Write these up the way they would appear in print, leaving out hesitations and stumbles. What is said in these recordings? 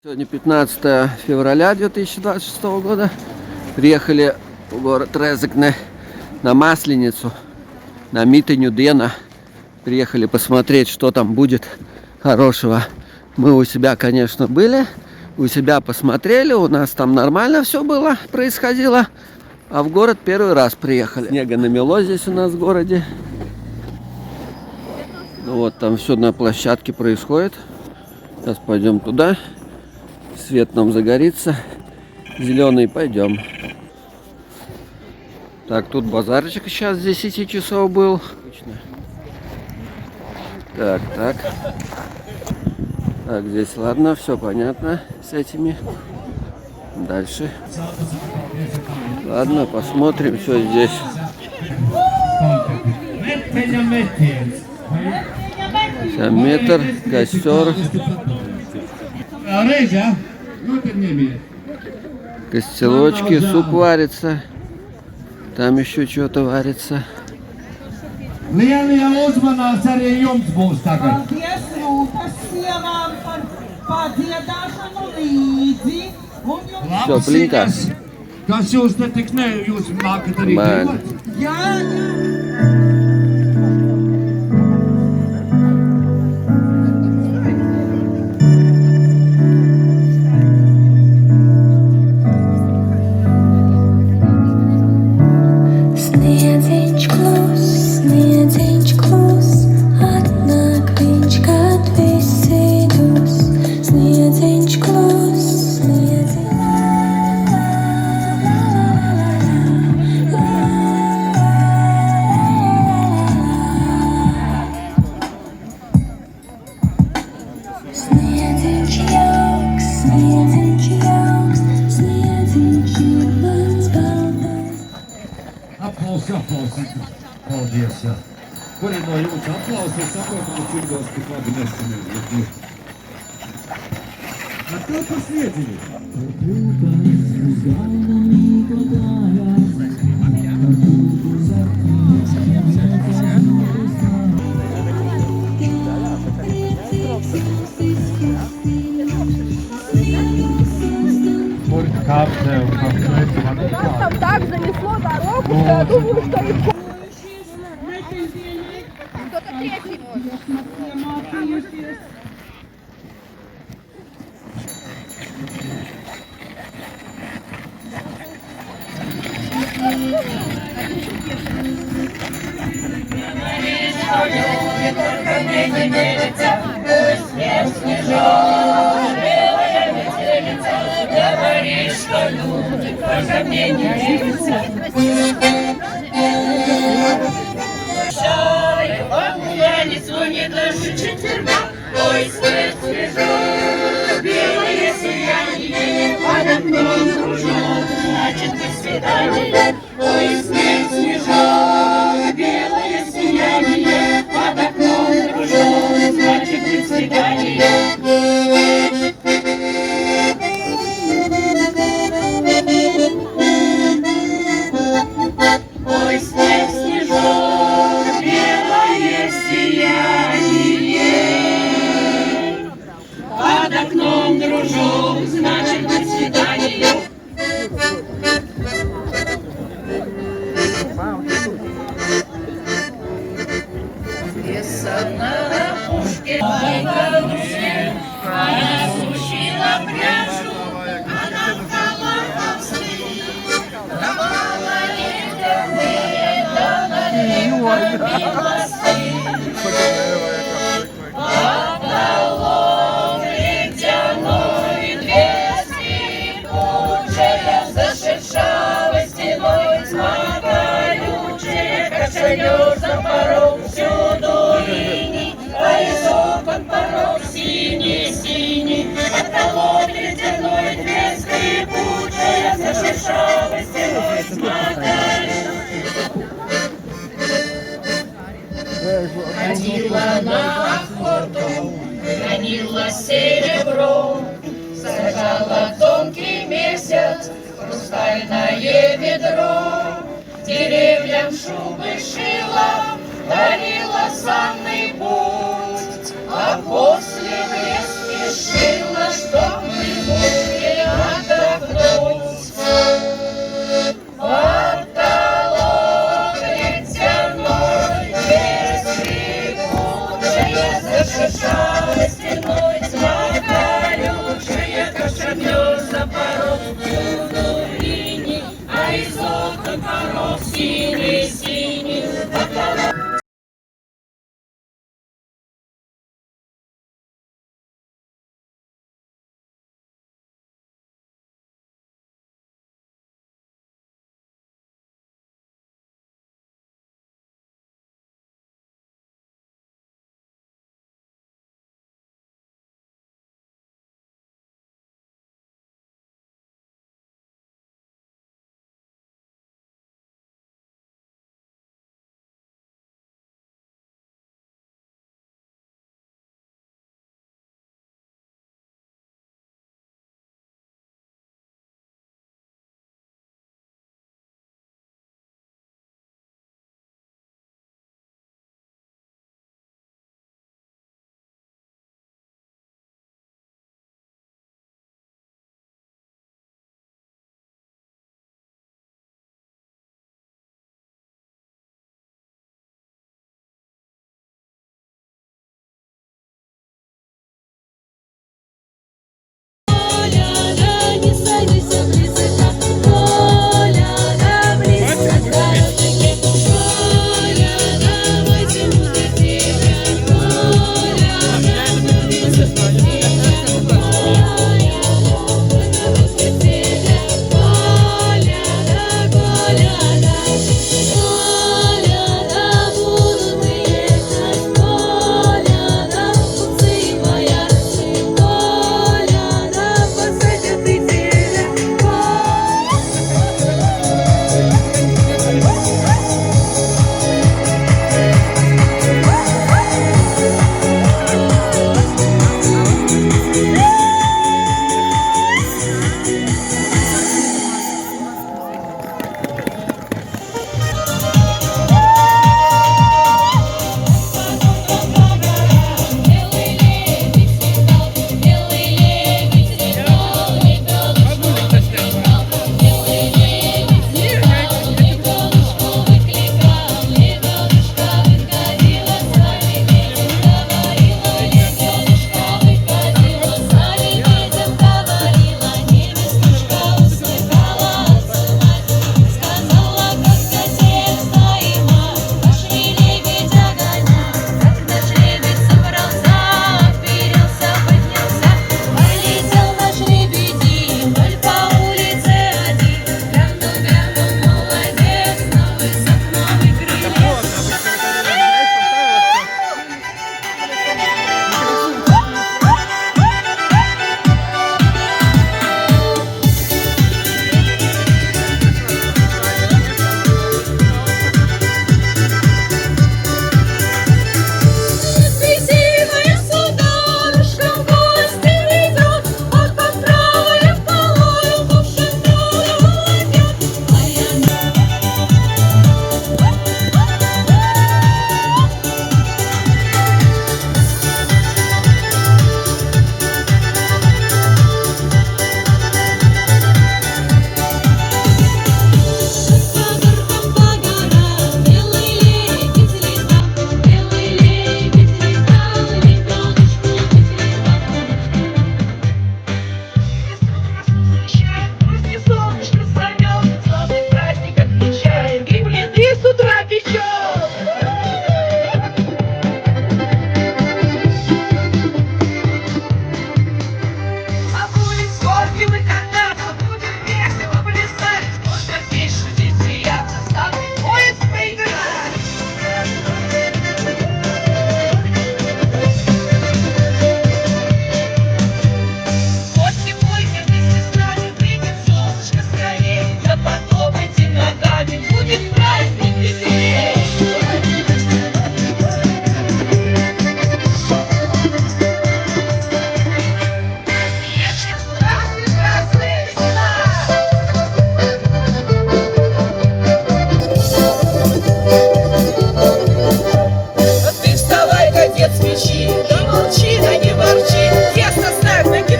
Сегодня 15 февраля 2026 года. Приехали в город Резекне на Масленицу, на митиню Дена. Приехали посмотреть, что там будет хорошего. Мы у себя, конечно, были, у себя посмотрели, у нас там нормально все было, происходило. А в город первый раз приехали. Снега намело здесь у нас в городе. Вот там все на площадке происходит. Сейчас пойдем туда. Свет нам загорится. Зеленый, пойдем. Так, тут базарчик сейчас с 10 часов был. Так. Так, здесь ладно, все понятно с этими. Дальше. Ладно, посмотрим, что здесь. Метр, костер. Костелочки, суп варится. Там еще что-то варится. Все, плинка. Paldies. Kuri no jūsu aplausa ir saprotama cirdos tik labi nesamies. Ar tev pasniedzini? Там так занесло дорогу, что я думаю, что и кто-то третий может. Говоришь, что люди только мне не верится. Шай, погулялицу не даже четверга. Ой, свежо, белое сияние, под окном кружок, значит, до свидания. Ой, свежо, белое сияние, под окном кружок, значит, до свидания. Потолок ледяной, двести кучая, за шершавой стеной тьма колючая, качанешь за порог всюду линий, а из окон порог синий-синий. Потолок ледяной, двести кучая, за шершавой стеной тьма колючая. Ходила на охоту, хранила серебро, сажала тонкий месяц, хрустальное ведро, деревьям шубы шила, дарила санный путь, а после в лес спешила, чтоб мы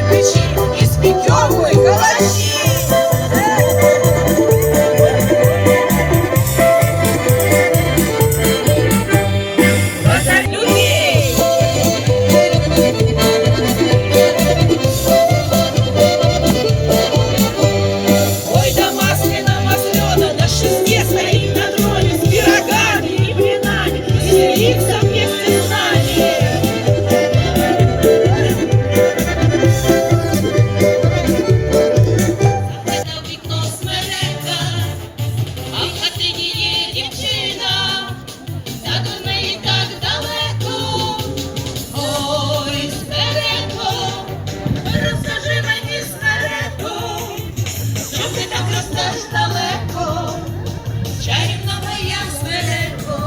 печи испекем мы калачи. Ой, да маслина, маслена, на шесте стоит на троне с пирогами и блинами, веселится вместе с нами. Закрито вікно смерека, а в хатині є дівчина, та до неї так далеко. Ой, смереко, розкажи мені, смереко, що ти так ростеш далеко, чарівна моя смереко.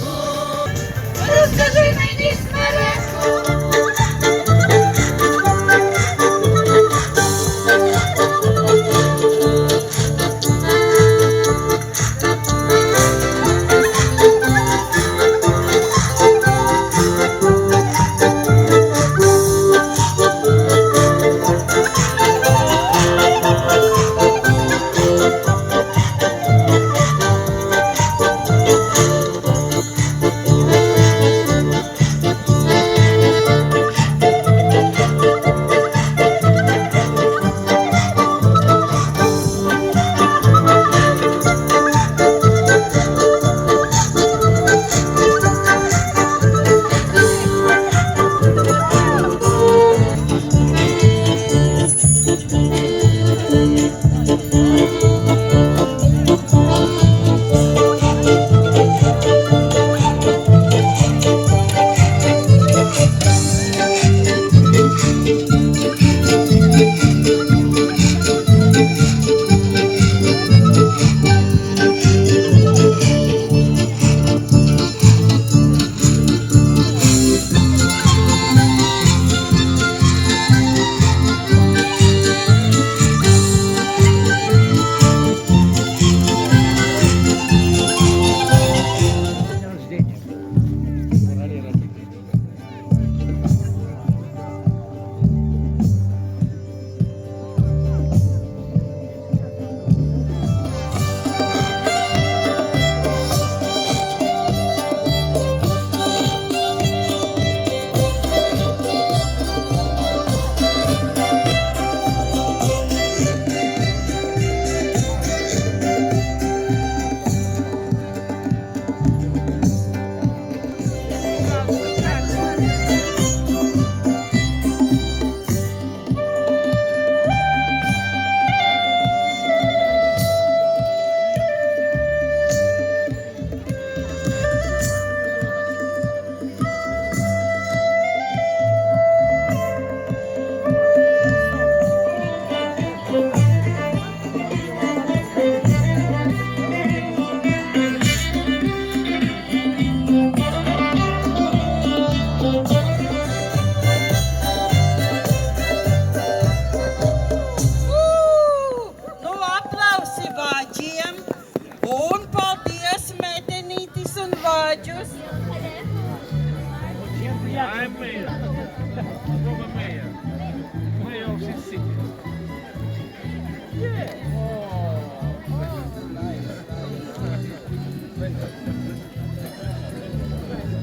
Ой, розкажи мені, смереко.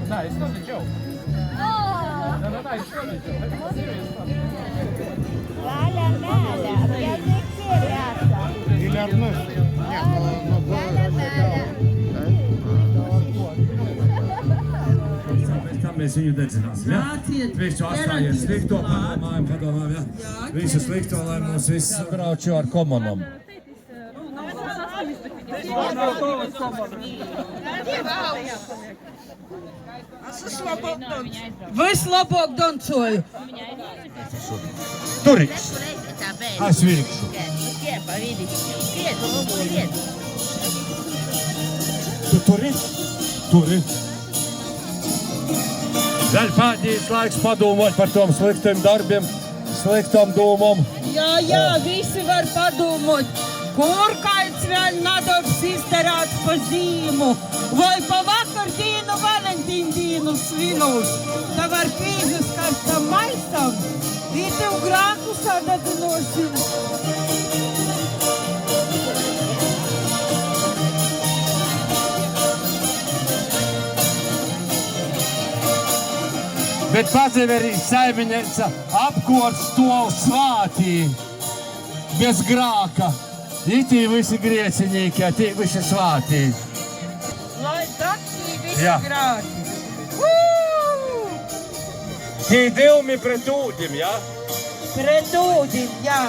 No, it's not a joke. No, it's not a joke. It's serious fun. Vale nada, había de querer. Или относится? Нет, но Vale nada. Pēc tam mēs viņu dedzināsim, ja? Visu atstājies slikto, padomājam, ja? Visu slikto, lai mums viss brauču ar komunam. Visu labāk dancoju. Turīgs! Es vilkšu. Tu turi? Turi. Vēl pēdējais laiks padomāt par tom sliktiem darbiem, sliktam domam. Jā, visi var padomāt, kur kāds vēl nadarbs izdarāts pa zīmu, vai pa vakardienu Valentīnu dienu svinūs. Tā var pīzes karstam maisam И ты в граку сада доносим. Bet pazeverīs saimniece apkods to svātī, bez grāka. Itī visi griecinīki, tī visi svātī. Lai taksī visi Jā. grāki. Tī divmi pret ūdim, ja? Pret ūdim, jā.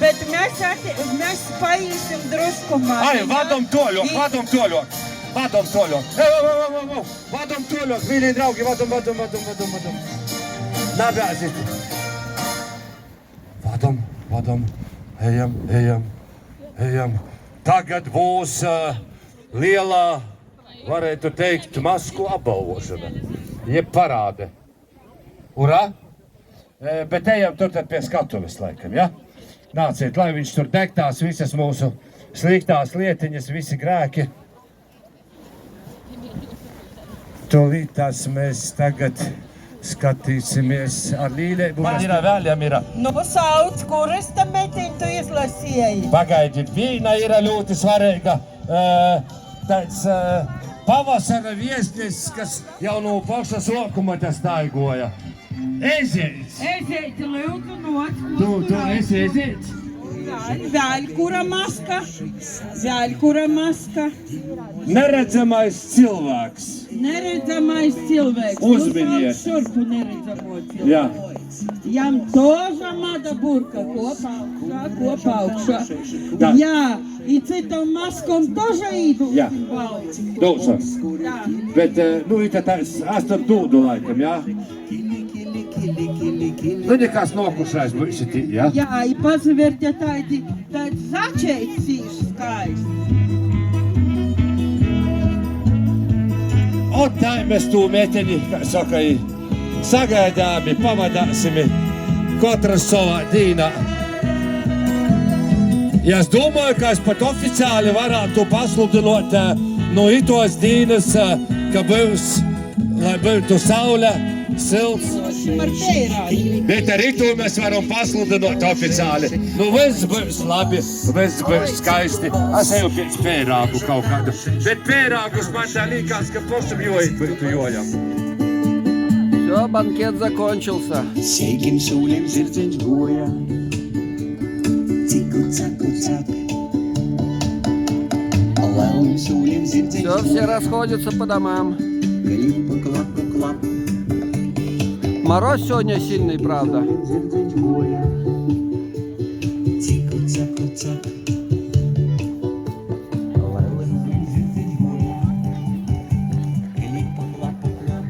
Bet mēs paīsim drusku mani. Ai, vadam toļok, vadam toļok. Vadam toļok. Vadam toļok, mīļie draugi, vadam. Nabēzit. Vadam. Ejam. Tagad būs lielā, varētu teikt, masku apbalvošana. Jeb parāde. Urā? Bet ejam tur tad pie skatuves laikam, ja? Nāciet, lai viņš tur degtās visas mūsu sliktās lietiņas, visi grēki. Tūlītās mēs tagad skatīsimies ar līlēm. Man ir vēļam ir. Nu, sauc, kuras tam metiņu tu izlasīji? Pagaidīt, vīna ir ļoti svarīga. Tāds pavasara viesnis, kas jau no paša sokuma tas taigoja. Eziet! Eziet, lūdzu, noc. Tu esi eziet? Vēļkura maska. Neredzamais cilvēks. Neredzamais cilvēks. Uzminiet. Šurpu neredzamo cilvēku. Jā. Jam toža mada burka kopā augšā. Tā. Jā, i citam maskom toža īdu. Jā. Dūsas. Jā. Bet, nu, ir tāds astam dūdu laikam, jā? Nu, nekas nokušais būs itī, jā? Jā, i pasvērtja tādi začēts īši skaisti. Un tā mēs tū meteni, kā saka, sagaidāmi, pavadāsimi, katrs savā dīnā. Ja es domāju, ka es pat oficiāli varētu pasludinot no itos dīnas, ka būs, lai būtu saule, silts. Par pērāgu. Bet arī to mēs varam pasludinot oficiāli. Nu, viss būs labi, viss būs skaisti. Es eju pēc pērāgu kaut kādu. Bet pērāgus man tā līkās, ka pašam jojam. Все, банкет закончился. Сяким солем зерцень гоя. Цику-цаку-цак. Алаум солем зерцень гоя. Все расходятся по домам. Клип-клап-клап. Мороз сегодня сильный, правда. Зерцень гоя. Цику-цаку-цак. Алаум солем зерцень гоя. Клип-клап-клап.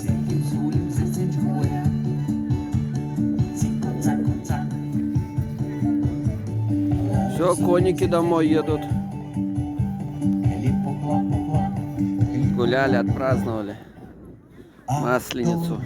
Сяким солем зерцень гоя. Цику-цаку-цак. Все, коники домой едут. Гуляли, отпраздновали Масленицу.